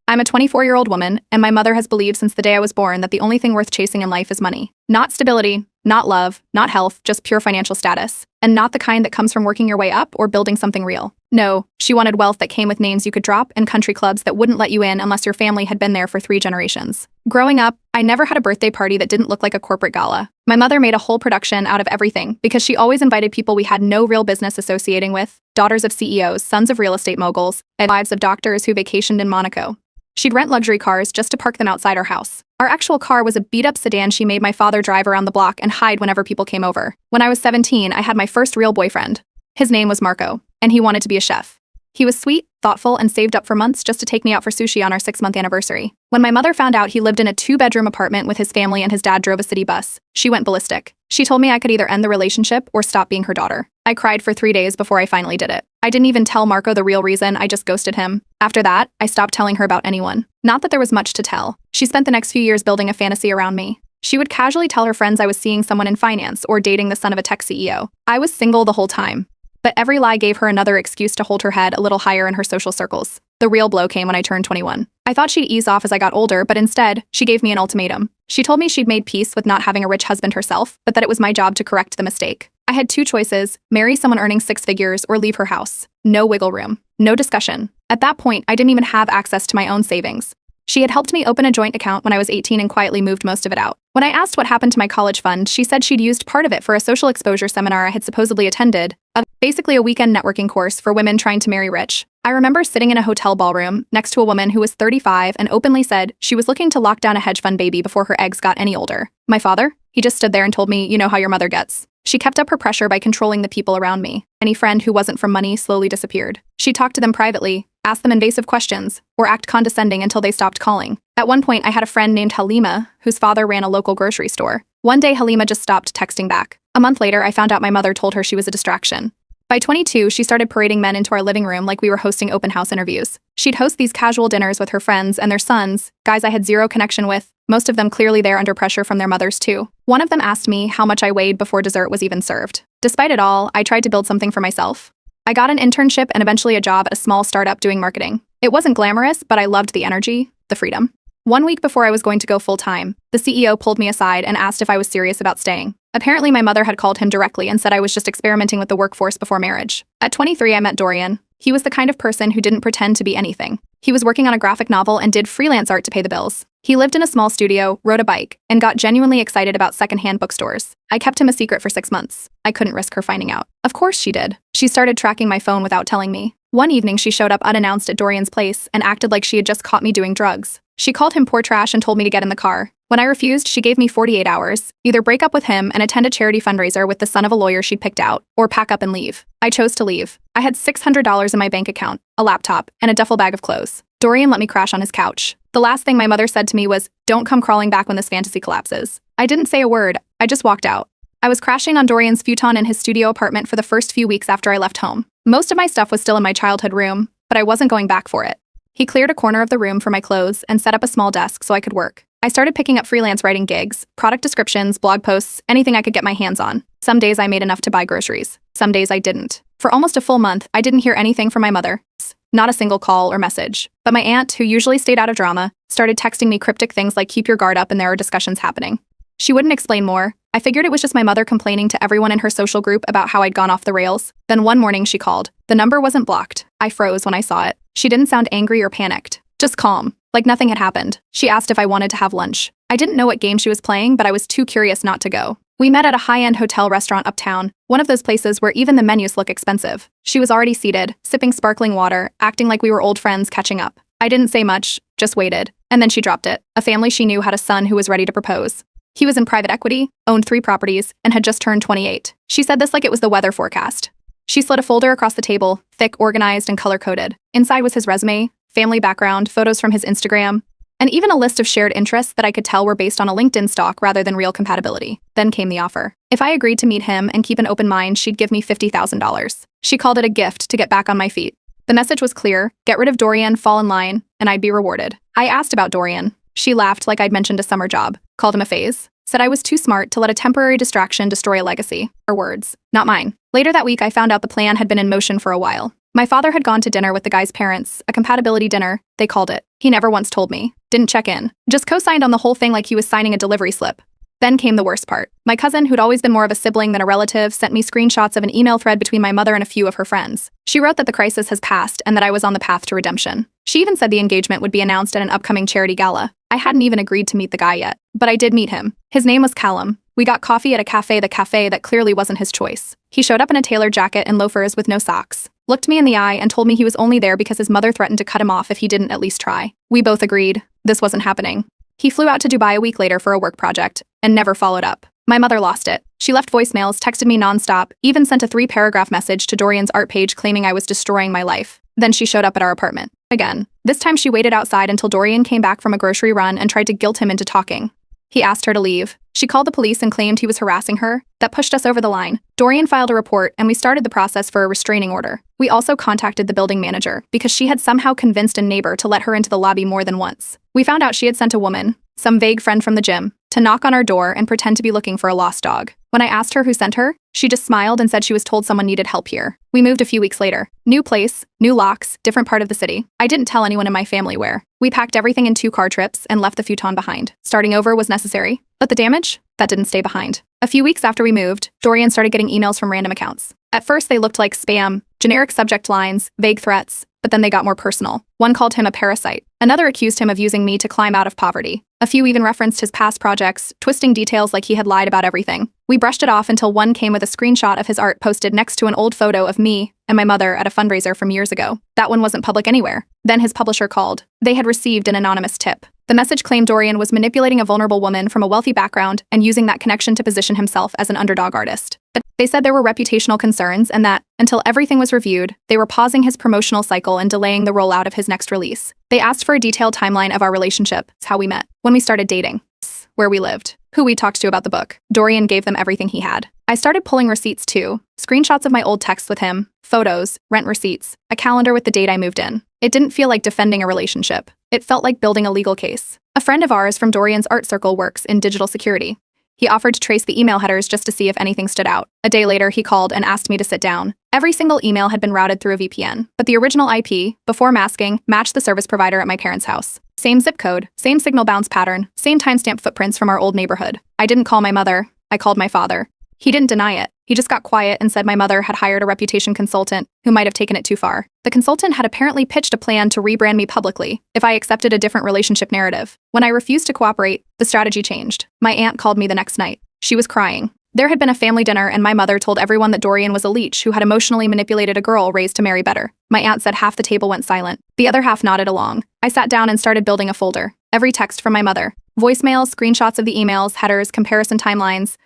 I'm a 24-year-old woman, and my mother has believed since the day I was born that the only thing worth chasing in life is money. Not stability, not love, not health, just pure financial status. And not the kind that comes from working your way up or building something real. No, she wanted wealth that came with names you could drop and country clubs that wouldn't let you in unless your family had been there for 3 generations. Growing up, I never had a birthday party that didn't look like a corporate gala. My mother made a whole production out of everything because she always invited people we had no real business associating with, daughters of CEOs, sons of real estate moguls, and wives of doctors who vacationed in Monaco. She'd rent luxury cars just to park them outside our house. Our actual car was a beat-up sedan she made my father drive around the block and hide whenever people came over. When I was 17, I had my first real boyfriend. His name was Marco, and he wanted to be a chef. He was sweet, thoughtful, and saved up for months just to take me out for sushi on our 6-month anniversary. When my mother found out he lived in a 2-bedroom apartment with his family and his dad drove a city bus, she went ballistic. She told me I could either end the relationship or stop being her daughter. I cried for 3 days before I finally did it. I didn't even tell Marco the real reason, I just ghosted him. After that, I stopped telling her about anyone. Not that there was much to tell. She spent the next few years building a fantasy around me. She would casually tell her friends I was seeing someone in finance or dating the son of a tech CEO. I was single the whole time. But every lie gave her another excuse to hold her head a little higher in her social circles. The real blow came when I turned 21. I thought she'd ease off as I got older, but instead, she gave me an ultimatum. She told me she'd made peace with not having a rich husband herself, but that it was my job to correct the mistake. I had 2 choices: marry someone earning 6 figures or leave her house. No wiggle room. No discussion. At that point, I didn't even have access to my own savings. She had helped me open a joint account when I was 18 and quietly moved most of it out. When I asked what happened to my college fund, she said she'd used part of it for a social exposure seminar I had supposedly attended, basically a weekend networking course for women trying to marry rich. I remember sitting in a hotel ballroom next to a woman who was 35 and openly said she was looking to lock down a hedge fund baby before her eggs got any older. My father? He just stood there and told me, "You know how your mother gets." She kept up her pressure by controlling the people around me. Any friend who wasn't from money slowly disappeared. She'd talk to them privately, ask them invasive questions, or act condescending until they stopped calling. At one point, I had a friend named Halima, whose father ran a local grocery store. One day, Halima just stopped texting back. A month later, I found out my mother told her she was a distraction. By 22, she started parading men into our living room like we were hosting open house interviews. She'd host these casual dinners with her friends and their sons, guys I had zero connection with, most of them clearly there under pressure from their mothers too. One of them asked me how much I weighed before dessert was even served. Despite it all, I tried to build something for myself. I got an internship and eventually a job at a small startup doing marketing. It wasn't glamorous, but I loved the energy, the freedom. 1 week before I was going to go full-time, the CEO pulled me aside and asked if I was serious about staying. Apparently, my mother had called him directly and said I was just experimenting with the workforce before marriage. At 23, I met Dorian. He was the kind of person who didn't pretend to be anything. He was working on a graphic novel and did freelance art to pay the bills. He lived in a small studio, rode a bike, and got genuinely excited about secondhand bookstores. I kept him a secret for 6 months. I couldn't risk her finding out. Of course she did. She started tracking my phone without telling me. One evening, she showed up unannounced at Dorian's place and acted like she had just caught me doing drugs. She called him poor trash and told me to get in the car. When I refused, she gave me 48 hours. Either break up with him and attend a charity fundraiser with the son of a lawyer she'd picked out, or pack up and leave. I chose to leave. I had $600 in my bank account, a laptop, and a duffel bag of clothes. Dorian let me crash on his couch. The last thing my mother said to me was, "Don't come crawling back when this fantasy collapses." I didn't say a word. I just walked out. I was crashing on Dorian's futon in his studio apartment for the first few weeks after I left home. Most of my stuff was still in my childhood room, but I wasn't going back for it. He cleared a corner of the room for my clothes and set up a small desk so I could work. I started picking up freelance writing gigs, product descriptions, blog posts, anything I could get my hands on. Some days I made enough to buy groceries. Some days I didn't. For almost a full month, I didn't hear anything from my mother. Not a single call or message. But my aunt, who usually stayed out of drama, started texting me cryptic things like "keep your guard up and there are discussions happening." She wouldn't explain more. I figured it was just my mother complaining to everyone in her social group about how I'd gone off the rails. Then one morning she called. The number wasn't blocked. I froze when I saw it. She didn't sound angry or panicked. Just calm, like nothing had happened. She asked if I wanted to have lunch. I didn't know what game she was playing, but I was too curious not to go. We met at a high-end hotel restaurant uptown, one of those places where even the menus look expensive. She was already seated, sipping sparkling water, acting like we were old friends catching up. I didn't say much, just waited. And then she dropped it. A family she knew had a son who was ready to propose. He was in private equity, owned 3 properties, and had just turned 28. She said this like it was the weather forecast. She slid a folder across the table, thick, organized, and color-coded. Inside was his resume, family background, photos from his Instagram, and even a list of shared interests that I could tell were based on a LinkedIn stock rather than real compatibility. Then came the offer. If I agreed to meet him and keep an open mind, she'd give me $50,000. She called it a gift to get back on my feet. The message was clear: get rid of Dorian, fall in line, and I'd be rewarded. I asked about Dorian. She laughed like I'd mentioned a summer job, called him a phase, said I was too smart to let a temporary distraction destroy a legacy. Her words, not mine. Later that week, I found out the plan had been in motion for a while. My father had gone to dinner with the guy's parents, a compatibility dinner, they called it. He never once told me. Didn't check in. Just co-signed on the whole thing like he was signing a delivery slip. Then came the worst part. My cousin, who'd always been more of a sibling than a relative, sent me screenshots of an email thread between my mother and a few of her friends. She wrote that the crisis has passed and that I was on the path to redemption. She even said the engagement would be announced at an upcoming charity gala. I hadn't even agreed to meet the guy yet, but I did meet him. His name was Callum. We got coffee at a cafe that clearly wasn't his choice. He showed up in a tailored jacket and loafers with no socks, looked me in the eye and told me he was only there because his mother threatened to cut him off if he didn't at least try. We both agreed. This wasn't happening. He flew out to Dubai a week later for a work project and never followed up. My mother lost it. She left voicemails, texted me nonstop, even sent a 3-paragraph message to Dorian's art page claiming I was destroying my life. Then she showed up at our apartment. Again. This time she waited outside until Dorian came back from a grocery run and tried to guilt him into talking. He asked her to leave. She called the police and claimed he was harassing her. That pushed us over the line. Dorian filed a report and we started the process for a restraining order. We also contacted the building manager because she had somehow convinced a neighbor to let her into the lobby more than once. We found out she had sent a woman, some vague friend from the gym, to knock on our door and pretend to be looking for a lost dog. When I asked her who sent her, she just smiled and said she was told someone needed help here. We moved a few weeks later. New place, new locks, different part of the city. I didn't tell anyone in my family where. We packed everything in 2-car trips and left the futon behind. Starting over was necessary, but the damage? That didn't stay behind. A few weeks after we moved, Dorian started getting emails from random accounts. At first they looked like spam, generic subject lines, vague threats, but then they got more personal. One called him a parasite. Another accused him of using me to climb out of poverty. A few even referenced his past projects, twisting details like he had lied about everything. We brushed it off until one came with a screenshot of his art posted next to an old photo of me and my mother at a fundraiser from years ago. That one wasn't public anywhere. Then his publisher called. They had received an anonymous tip. The message claimed Dorian was manipulating a vulnerable woman from a wealthy background and using that connection to position himself as an underdog artist. But they said there were reputational concerns and that, until everything was reviewed, they were pausing his promotional cycle and delaying the rollout of his next release. They asked for a detailed timeline of our relationship, how we met, when we started dating, where we lived, who we talked to about the book. Dorian gave them everything he had. I started pulling receipts too, screenshots of my old texts with him, photos, rent receipts, a calendar with the date I moved in. It didn't feel like defending a relationship. It felt like building a legal case. A friend of ours from Dorian's art circle works in digital security. He offered to trace the email headers just to see if anything stood out. A day later, he called and asked me to sit down. Every single email had been routed through a VPN, but the original IP, before masking, matched the service provider at my parents' house. Same zip code, same signal bounce pattern, same timestamp footprints from our old neighborhood. I didn't call my mother. I called my father. He didn't deny it. He just got quiet and said my mother had hired a reputation consultant who might have taken it too far. The consultant had apparently pitched a plan to rebrand me publicly if I accepted a different relationship narrative. When I refused to cooperate, the strategy changed. My aunt called me the next night. She was crying. There had been a family dinner and my mother told everyone that Dorian was a leech who had emotionally manipulated a girl raised to marry better. My aunt said half the table went silent. The other half nodded along. I sat down and started building a folder. Every text from my mother. Voicemails, screenshots of the emails, headers, comparison timelines.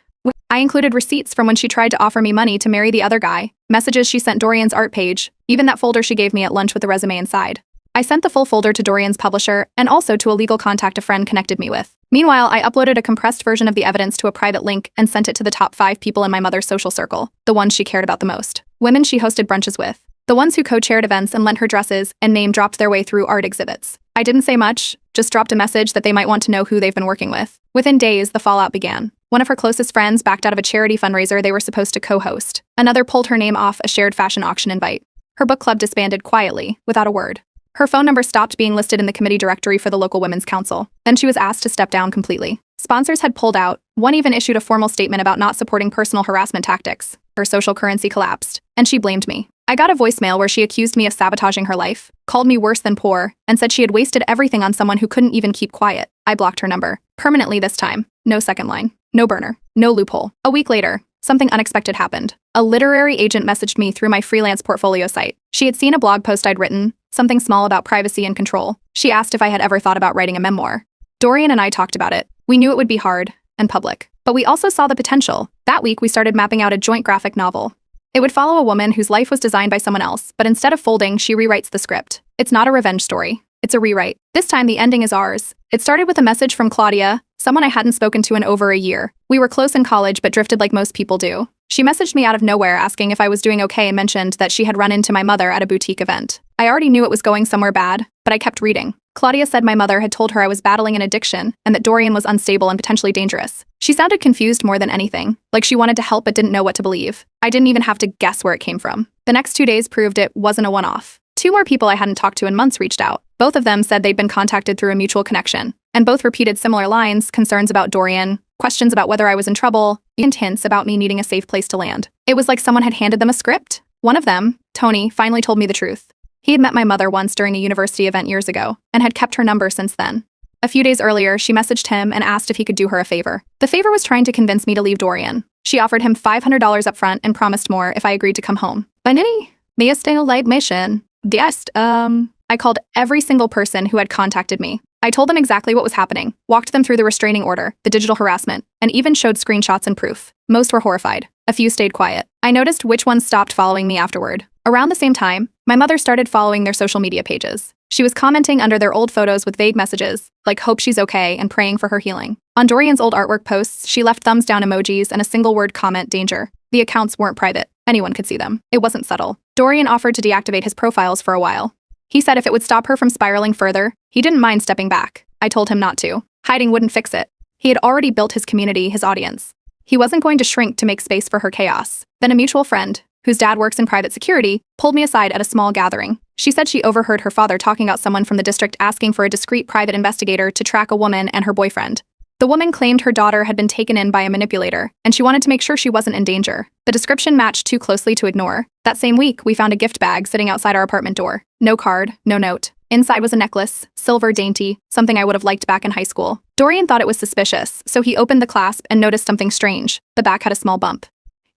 I included receipts from when she tried to offer me money to marry the other guy, messages she sent Dorian's art page, even that folder she gave me at lunch with the resume inside. I sent the full folder to Dorian's publisher and also to a legal contact a friend connected me with. Meanwhile, I uploaded a compressed version of the evidence to a private link and sent it to the top 5 people in my mother's social circle, the ones she cared about the most. Women she hosted brunches with. The ones who co-chaired events and lent her dresses and name-dropped their way through art exhibits. I didn't say much, just dropped a message that they might want to know who they've been working with. Within days, the fallout began. One of her closest friends backed out of a charity fundraiser they were supposed to co-host. Another pulled her name off a shared fashion auction invite. Her book club disbanded quietly, without a word. Her phone number stopped being listed in the committee directory for the local women's council. Then she was asked to step down completely. Sponsors had pulled out. One even issued a formal statement about not supporting personal harassment tactics. Her social currency collapsed, and she blamed me. I got a voicemail where she accused me of sabotaging her life, called me worse than poor, and said she had wasted everything on someone who couldn't even keep quiet. I blocked her number. Permanently this time. No second line. No burner. No loophole. A week later, something unexpected happened. A literary agent messaged me through my freelance portfolio site. She had seen a blog post I'd written, something small about privacy and control. She asked if I had ever thought about writing a memoir. Dorian and I talked about it. We knew it would be hard and public, but we also saw the potential. That week, we started mapping out a joint graphic novel. It would follow a woman whose life was designed by someone else, but instead of folding, she rewrites the script. It's not a revenge story. It's a rewrite. This time, the ending is ours. It started with a message from Claudia, someone I hadn't spoken to in over a year. We were close in college, but drifted like most people do. She messaged me out of nowhere asking if I was doing okay and mentioned that she had run into my mother at a boutique event. I already knew it was going somewhere bad, but I kept reading. Claudia said my mother had told her I was battling an addiction and that Dorian was unstable and potentially dangerous. She sounded confused more than anything, like she wanted to help but didn't know what to believe. I didn't even have to guess where it came from. The next 2 days proved it wasn't a one-off. 2 more people I hadn't talked to in months reached out. Both of them said they'd been contacted through a mutual connection, and both repeated similar lines, concerns about Dorian, questions about whether I was in trouble, and hints about me needing a safe place to land. It was like someone had handed them a script. One of them, Tony, finally told me the truth. He had met my mother once during a university event years ago, and had kept her number since then. A few days earlier, she messaged him and asked if he could do her a favor. The favor was trying to convince me to leave Dorian. She offered him $500 up front and promised more if I agreed to come home. Finally, me stay a light mission. I called every single person who had contacted me. I told them exactly what was happening, walked them through the restraining order, the digital harassment, and even showed screenshots and proof. Most were horrified. A few stayed quiet. I noticed which ones stopped following me afterward. Around the same time, my mother started following their social media pages. She was commenting under their old photos with vague messages, like hope she's okay and praying for her healing. On Dorian's old artwork posts, she left thumbs down emojis and a single word comment, danger. The accounts weren't private. Anyone could see them. It wasn't subtle. Dorian offered to deactivate his profiles for a while. He said if it would stop her from spiraling further, he didn't mind stepping back. I told him not to. Hiding wouldn't fix it. He had already built his community, his audience. He wasn't going to shrink to make space for her chaos. Then a mutual friend, whose dad works in private security, pulled me aside at a small gathering. She said she overheard her father talking about someone from the district asking for a discreet private investigator to track a woman and her boyfriend. The woman claimed her daughter had been taken in by a manipulator, and she wanted to make sure she wasn't in danger. The description matched too closely to ignore. That same week, we found a gift bag sitting outside our apartment door. No card, no note. Inside was a necklace, silver dainty, something I would have liked back in high school. Dorian thought it was suspicious, so he opened the clasp and noticed something strange. The back had a small bump.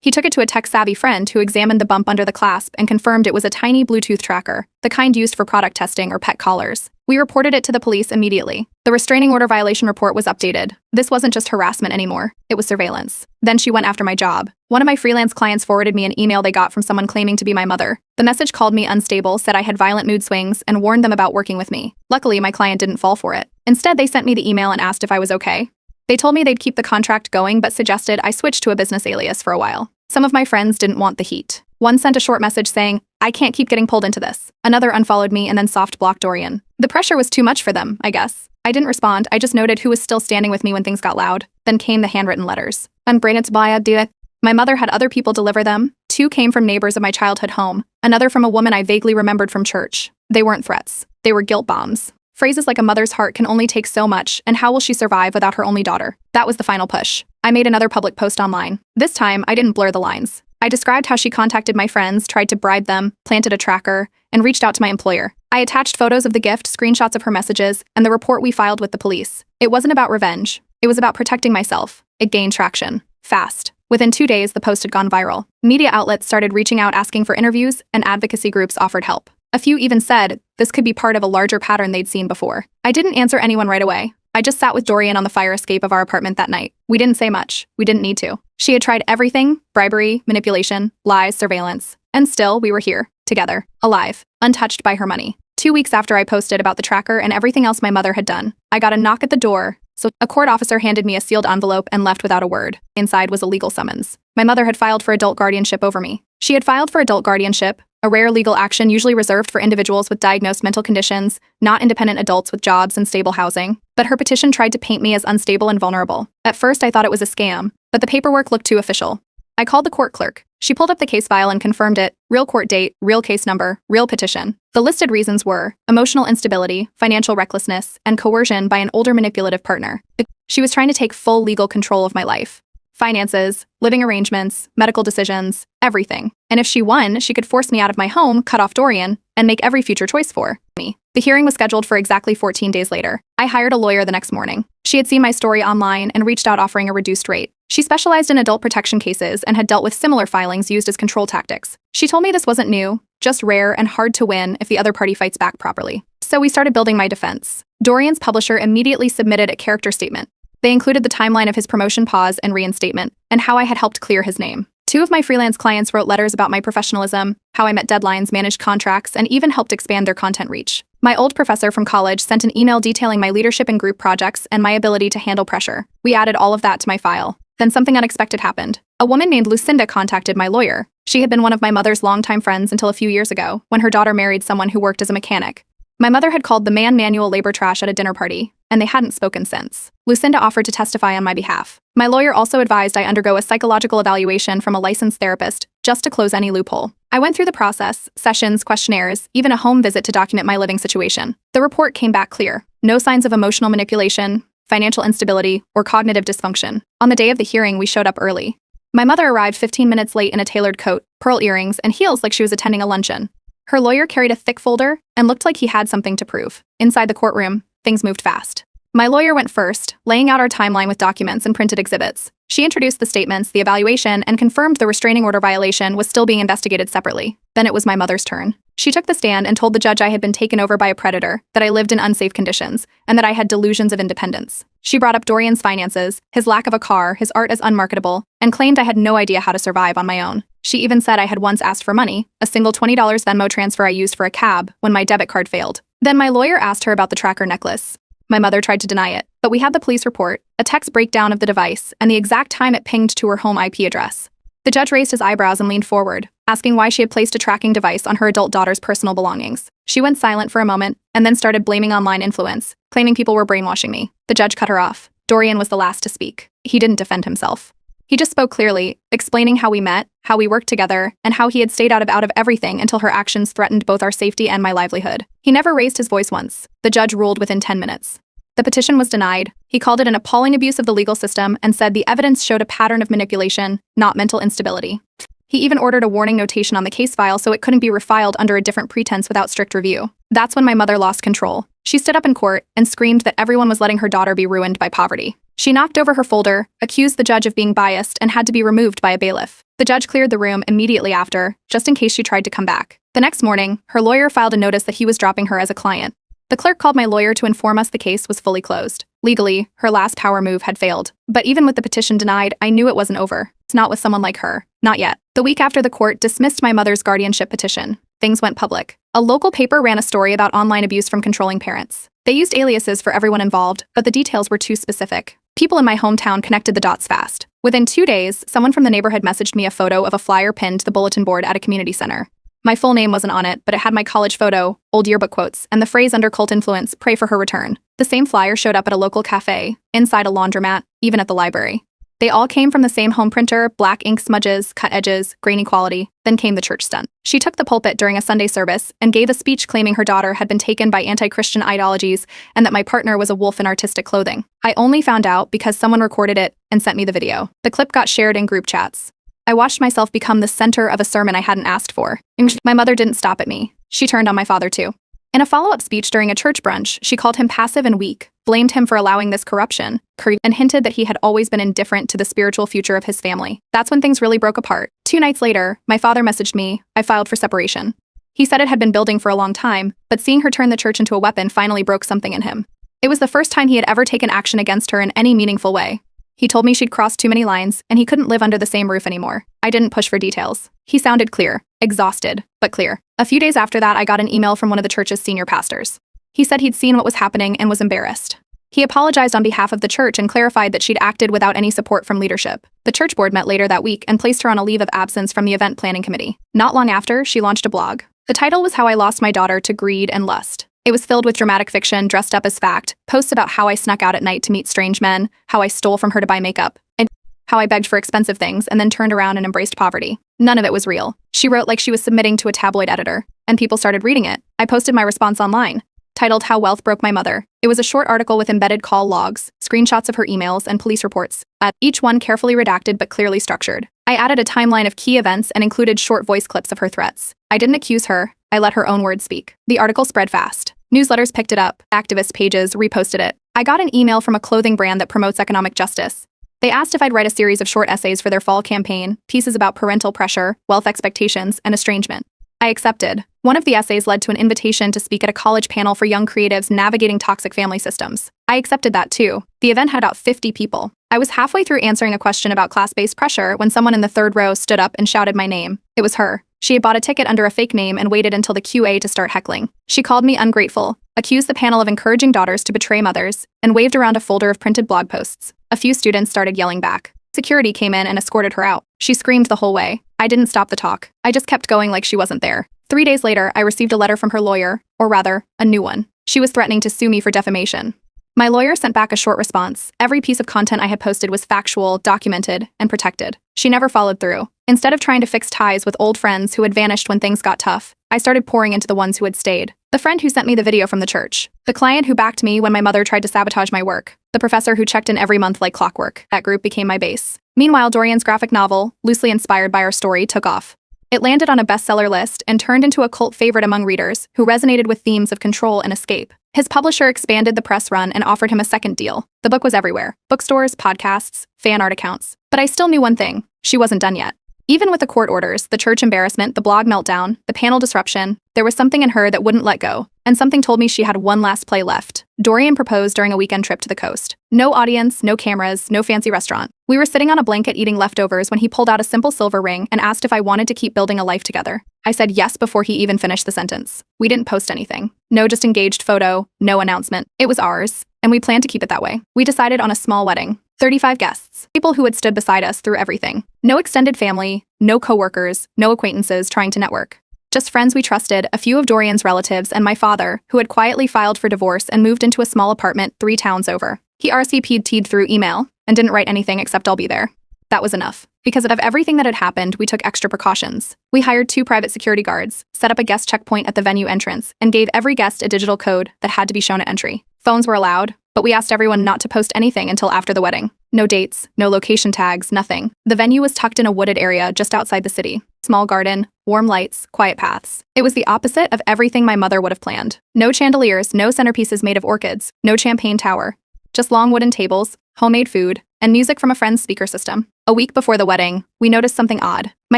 He took it to a tech-savvy friend who examined the bump under the clasp and confirmed it was a tiny Bluetooth tracker, the kind used for product testing or pet collars. We reported it to the police immediately. The restraining order violation report was updated. This wasn't just harassment anymore. It was surveillance. Then she went after my job. One of my freelance clients forwarded me an email they got from someone claiming to be my mother. The message called me unstable, said I had violent mood swings, and warned them about working with me. Luckily, my client didn't fall for it. Instead, they sent me the email and asked if I was okay. They told me they'd keep the contract going but suggested I switch to a business alias for a while. Some of my friends didn't want the heat. One sent a short message saying, I can't keep getting pulled into this. Another unfollowed me and then soft blocked Dorian. The pressure was too much for them, I guess. I didn't respond, I just noted who was still standing with me when things got loud. Then came the handwritten letters. My mother had other people deliver them. 2 came from neighbors of my childhood home. Another from a woman I vaguely remembered from church. They weren't threats. They were guilt bombs. Phrases like a mother's heart can only take so much, and how will she survive without her only daughter? That was the final push. I made another public post online. This time, I didn't blur the lines. I described how she contacted my friends, tried to bribe them, planted a tracker, and reached out to my employer. I attached photos of the gift, screenshots of her messages, and the report we filed with the police. It wasn't about revenge. It was about protecting myself. It gained traction. Fast. Within 2 days, the post had gone viral. Media outlets started reaching out asking for interviews, and advocacy groups offered help. A few even said this could be part of a larger pattern they'd seen before. I didn't answer anyone right away. I just sat with Dorian on the fire escape of our apartment that night. We didn't say much. We didn't need to. She had tried everything: bribery, manipulation, lies, surveillance. And still, we were here, together, alive, untouched by her money. 2 weeks after I posted about the tracker and everything else my mother had done, I got a knock at the door. So a court officer handed me a sealed envelope and left without a word. Inside was a legal summons. My mother had filed for adult guardianship over me. She had filed for adult guardianship, a rare legal action usually reserved for individuals with diagnosed mental conditions, not independent adults with jobs and stable housing. But her petition tried to paint me as unstable and vulnerable. At first, I thought it was a scam, but the paperwork looked too official. I called the court clerk. She pulled up the case file and confirmed it. Real court date, real case number, real petition. The listed reasons were emotional instability, financial recklessness, and coercion by an older manipulative partner. She was trying to take full legal control of my life. Finances, living arrangements, medical decisions, everything. And if she won, she could force me out of my home, cut off Dorian, and make every future choice for me. The hearing was scheduled for exactly 14 days later. I hired a lawyer the next morning. She had seen my story online and reached out offering a reduced rate. She specialized in adult protection cases and had dealt with similar filings used as control tactics. She told me this wasn't new, just rare and hard to win if the other party fights back properly. So we started building my defense. Dorian's publisher immediately submitted a character statement. They included the timeline of his promotion pause and reinstatement, and how I had helped clear his name. 2 of my freelance clients wrote letters about my professionalism, how I met deadlines, managed contracts, and even helped expand their content reach. My old professor from college sent an email detailing my leadership in group projects and my ability to handle pressure. We added all of that to my file. Then something unexpected happened. A woman named Lucinda contacted my lawyer. She had been one of my mother's longtime friends until a few years ago, when her daughter married someone who worked as a mechanic. My mother had called the man manual labor trash at a dinner party, and they hadn't spoken since. Lucinda offered to testify on my behalf. My lawyer also advised I undergo a psychological evaluation from a licensed therapist, just to close any loophole. I went through the process, sessions, questionnaires, even a home visit to document my living situation. The report came back clear. No signs of emotional manipulation, financial instability, or cognitive dysfunction. On the day of the hearing, we showed up early. My mother arrived 15 minutes late in a tailored coat, pearl earrings, and heels like she was attending a luncheon. Her lawyer carried a thick folder and looked like he had something to prove. Inside the courtroom, things moved fast. My lawyer went first, laying out our timeline with documents and printed exhibits. She introduced the statements, the evaluation, and confirmed the restraining order violation was still being investigated separately. Then it was my mother's turn. She took the stand and told the judge I had been taken over by a predator, that I lived in unsafe conditions, and that I had delusions of independence. She brought up Dorian's finances, his lack of a car, his art as unmarketable, and claimed I had no idea how to survive on my own. She even said I had once asked for money, a single $20 Venmo transfer I used for a cab, when my debit card failed. Then my lawyer asked her about the tracker necklace. My mother tried to deny it, but we had the police report, a text breakdown of the device, and the exact time it pinged to her home IP address. The judge raised his eyebrows and leaned forward, asking why she had placed a tracking device on her adult daughter's personal belongings. She went silent for a moment, and then started blaming online influence, claiming people were brainwashing me. The judge cut her off. Dorian was the last to speak. He didn't defend himself. He just spoke clearly, explaining how we met, how we worked together, and how he had stayed out of everything until her actions threatened both our safety and my livelihood. He never raised his voice once. The judge ruled within 10 minutes. The petition was denied. He called it an appalling abuse of the legal system and said the evidence showed a pattern of manipulation, not mental instability. He even ordered a warning notation on the case file so it couldn't be refiled under a different pretense without strict review. That's when my mother lost control. She stood up in court and screamed that everyone was letting her daughter be ruined by poverty. She knocked over her folder, accused the judge of being biased, and had to be removed by a bailiff. The judge cleared the room immediately after, just in case she tried to come back. The next morning, her lawyer filed a notice that he was dropping her as a client. The clerk called my lawyer to inform us the case was fully closed. Legally, her last power move had failed. But even with the petition denied, I knew it wasn't over. It's not with someone like her. Not yet. The week after the court dismissed my mother's guardianship petition, things went public. A local paper ran a story about online abuse from controlling parents. They used aliases for everyone involved, but the details were too specific. People in my hometown connected the dots fast. Within 2 days, someone from the neighborhood messaged me a photo of a flyer pinned to the bulletin board at a community center. My full name wasn't on it, but it had my college photo, old yearbook quotes, and the phrase under cult influence, pray for her return. The same flyer showed up at a local cafe, inside a laundromat, even at the library. They all came from the same home printer, black ink smudges, cut edges, grainy quality. Then came the church stunt. She took the pulpit during a Sunday service and gave a speech claiming her daughter had been taken by anti-Christian ideologies and that my partner was a wolf in artistic clothing. I only found out because someone recorded it and sent me the video. The clip got shared in group chats. I watched myself become the center of a sermon I hadn't asked for. My mother didn't stop at me. She turned on my father too. In a follow-up speech during a church brunch, she called him passive and weak, blamed him for allowing this corruption, and hinted that he had always been indifferent to the spiritual future of his family. That's when things really broke apart. 2 nights later, my father messaged me. I filed for separation. He said it had been building for a long time, but seeing her turn the church into a weapon finally broke something in him. It was the first time he had ever taken action against her in any meaningful way. He told me she'd crossed too many lines, and he couldn't live under the same roof anymore. I didn't push for details. He sounded clear, exhausted, but clear. A few days after that, I got an email from one of the church's senior pastors. He said he'd seen what was happening and was embarrassed. He apologized on behalf of the church and clarified that she'd acted without any support from leadership. The church board met later that week and placed her on a leave of absence from the event planning committee. Not long after, she launched a blog. The title was How I Lost My Daughter to Greed and Lust. It was filled with dramatic fiction dressed up as fact, posts about how I snuck out at night to meet strange men, how I stole from her to buy makeup, and how I begged for expensive things and then turned around and embraced poverty. None of it was real. She wrote like she was submitting to a tabloid editor, and people started reading it. I posted my response online, titled How Wealth Broke My Mother. It was a short article with embedded call logs, screenshots of her emails, and police reports, each one carefully redacted but clearly structured. I added a timeline of key events and included short voice clips of her threats. I didn't accuse her. I let her own words speak. The article spread fast. Newsletters picked it up, activist pages reposted it. I got an email from a clothing brand that promotes economic justice. They asked if I'd write a series of short essays for their fall campaign, pieces about parental pressure, wealth expectations, and estrangement. I accepted. One of the essays led to an invitation to speak at a college panel for young creatives navigating toxic family systems. I accepted that too. The event had about 50 people. I was halfway through answering a question about class-based pressure when someone in the third row stood up and shouted my name. It was her. She had bought a ticket under a fake name and waited until the QA to start heckling. She called me ungrateful, accused the panel of encouraging daughters to betray mothers, and waved around a folder of printed blog posts. A few students started yelling back. Security came in and escorted her out. She screamed the whole way. I didn't stop the talk. I just kept going like she wasn't there. 3 days later, I received a letter from her lawyer, or rather, a new one. She was threatening to sue me for defamation. My lawyer sent back a short response. Every piece of content I had posted was factual, documented, and protected. She never followed through. Instead of trying to fix ties with old friends who had vanished when things got tough, I started pouring into the ones who had stayed. The friend who sent me the video from the church. The client who backed me when my mother tried to sabotage my work. The professor who checked in every month like clockwork. That group became my base. Meanwhile, Dorian's graphic novel, loosely inspired by our story, took off. It landed on a bestseller list and turned into a cult favorite among readers who resonated with themes of control and escape. His publisher expanded the press run and offered him a second deal. The book was everywhere: bookstores, podcasts, fan art accounts. But I still knew one thing: she wasn't done yet. Even with the court orders, the church embarrassment, the blog meltdown, the panel disruption, there was something in her that wouldn't let go, and something told me she had one last play left. Dorian proposed during a weekend trip to the coast. No audience, no cameras, no fancy restaurant. We were sitting on a blanket eating leftovers when he pulled out a simple silver ring and asked if I wanted to keep building a life together. I said yes before he even finished the sentence. We didn't post anything. No just engaged photo, no announcement. It was ours, and we planned to keep it that way. We decided on a small wedding. 35 guests, people who had stood beside us through everything. No extended family, no coworkers, no acquaintances trying to network. Just friends we trusted, a few of Dorian's relatives, and my father, who had quietly filed for divorce and moved into a small apartment 3 towns over. He RSVP'd through email and didn't write anything except "I'll be there." That was enough. Because of everything that had happened, we took extra precautions. We hired 2 private security guards, set up a guest checkpoint at the venue entrance, and gave every guest a digital code that had to be shown at entry. Phones were allowed, but we asked everyone not to post anything until after the wedding. No dates, no location tags, nothing. The venue was tucked in a wooded area just outside the city. Small garden, warm lights, quiet paths. It was the opposite of everything my mother would have planned. No chandeliers, no centerpieces made of orchids, no champagne tower. Just long wooden tables, homemade food, and music from a friend's speaker system. A week before the wedding, we noticed something odd. My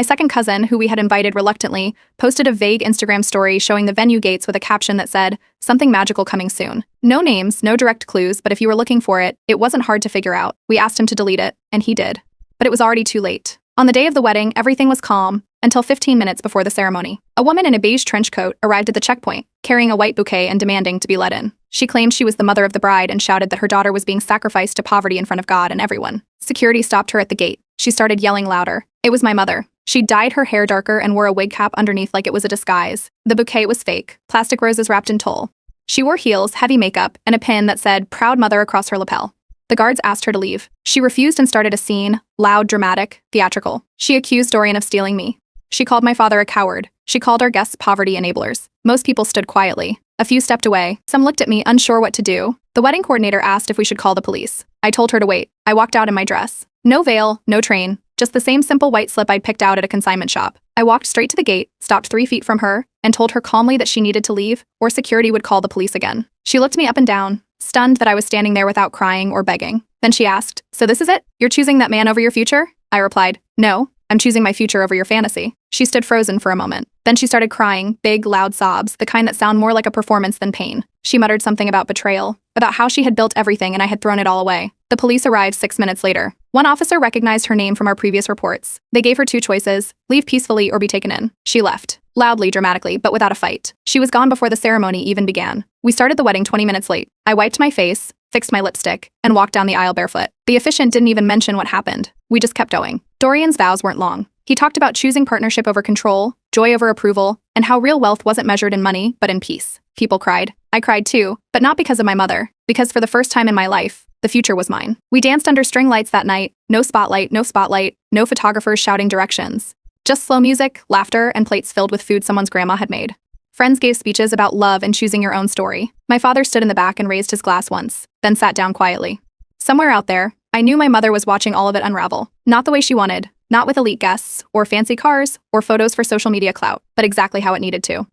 second cousin, who we had invited reluctantly, posted a vague Instagram story showing the venue gates with a caption that said, "Something magical coming soon." No names, no direct clues, but if you were looking for it, it wasn't hard to figure out. We asked him to delete it, and he did. But it was already too late. On the day of the wedding, everything was calm, until 15 minutes before the ceremony. A woman in a beige trench coat arrived at the checkpoint, carrying a white bouquet and demanding to be let in. She claimed she was the mother of the bride and shouted that her daughter was being sacrificed to poverty in front of God and everyone. Security stopped her at the gate. She started yelling louder. It was my mother. She dyed her hair darker and wore a wig cap underneath like it was a disguise. The bouquet was fake, plastic roses wrapped in tulle. She wore heels, heavy makeup, and a pin that said "Proud Mother" across her lapel. The guards asked her to leave. She refused and started a scene, loud, dramatic, theatrical. She accused Dorian of stealing me. She called my father a coward. She called our guests poverty enablers. Most people stood quietly. A few stepped away. Some looked at me, unsure what to do. The wedding coordinator asked if we should call the police. I told her to wait. I walked out in my dress. No veil, no train, just the same simple white slip I'd picked out at a consignment shop. I walked straight to the gate, stopped 3 feet from her, and told her calmly that she needed to leave, or security would call the police again. She looked me up and down, stunned that I was standing there without crying or begging. Then she asked, "So this is it? You're choosing that man over your future?" I replied, "No, I'm choosing my future over your fantasy." She stood frozen for a moment. Then she started crying, big, loud sobs, the kind that sound more like a performance than pain. She muttered something about betrayal, about how she had built everything and I had thrown it all away. The police arrived 6 minutes later. One officer recognized her name from our previous reports. They gave her 2 choices: leave peacefully or be taken in. She left. Loudly, dramatically, but without a fight. She was gone before the ceremony even began. We started the wedding 20 minutes late. I wiped my face, fixed my lipstick, and walked down the aisle barefoot. The officiant didn't even mention what happened. We just kept going. Dorian's vows weren't long. He talked about choosing partnership over control, joy over approval, and how real wealth wasn't measured in money, but in peace. People cried. I cried too, but not because of my mother, because for the first time in my life, the future was mine. We danced under string lights that night. No spotlight, no photographers shouting directions. Just slow music, laughter, and plates filled with food someone's grandma had made. Friends gave speeches about love and choosing your own story. My father stood in the back and raised his glass once, then sat down quietly. Somewhere out there, I knew my mother was watching all of it unravel. Not the way she wanted, not with elite guests, or fancy cars, or photos for social media clout, but exactly how it needed to.